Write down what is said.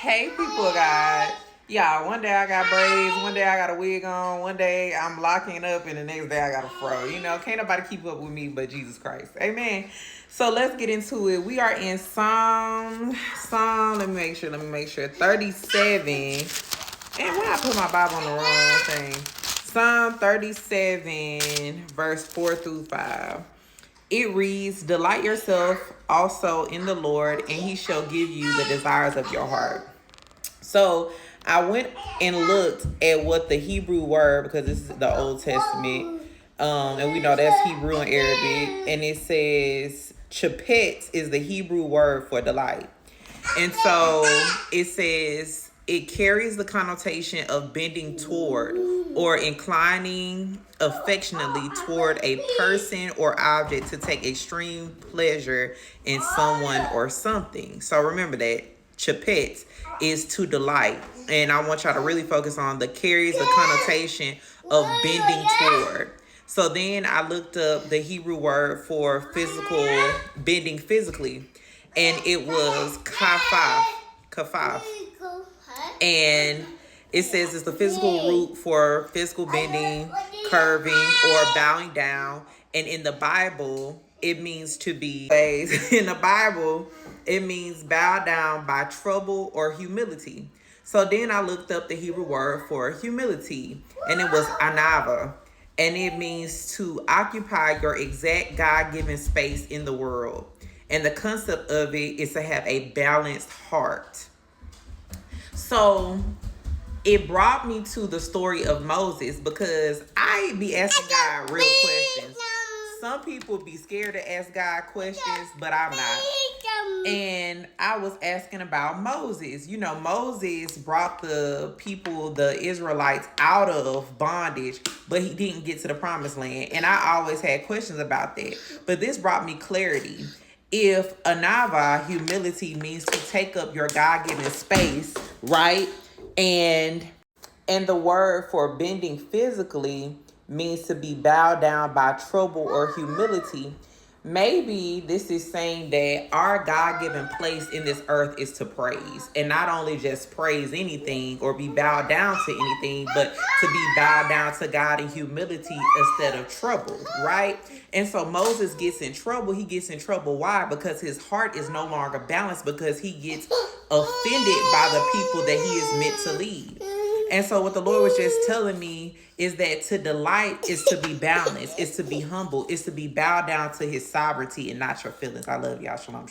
Hey, people, of God. Yeah, one day I got braids, one day I got a wig on, one day I'm locking up, and the next day I got a fro. You know, can't nobody keep up with me but Jesus Christ. Amen. So let's get into it. We are in Psalm, let me make sure, 37. And when I put my Bible on the wrong thing, Psalm 37, verse 4 through 5. It reads, delight yourself also in the Lord, and he shall give you the desires of your heart. So I went and looked at what the Hebrew word, because this is the Old Testament, and we know that's Hebrew and Arabic, and it says chapet is the Hebrew word for delight. And so it says it carries the connotation of bending toward or inclining affectionately toward a person or object to take extreme pleasure in someone or something. So remember that chapet is to delight. And I want y'all to really focus on the carries the connotation of bending toward. So then I looked up the Hebrew word for physical, bending physically, and it was kafaf. And it says it's the physical root for physical bending, curving, or bowing down. And in the Bible, it means to be, in the Bible, it means bow down by trouble or humility. So then I looked up the Hebrew word for humility, and it was anava. And it means to occupy your exact God-given space in the world. And the concept of it is to have a balanced heart. So it brought me to the story of Moses, because I be asking God real questions. Some people be scared to ask God questions, but I'm not. And I was asking about Moses. You know, Moses brought the people, the Israelites, out of bondage, but he didn't get to the promised land. And I always had questions about that. But this brought me clarity. If anava, humility, means to take up your God-given space, right? And the word for bending physically means to be bowed down by trouble or humility. Maybe this is saying that our God-given place in this earth is to praise, and not only just praise anything or be bowed down to anything, but to be bowed down to God in humility instead of trouble, right? And so Moses gets in trouble. He gets in trouble. Why? Because his heart is no longer balanced, because he gets offended by the people that he is meant to lead. And so what the Lord was just telling me is that to delight is to be balanced, is to be humble, is to be bowed down to his sovereignty and not your feelings. I love y'all. Shalom.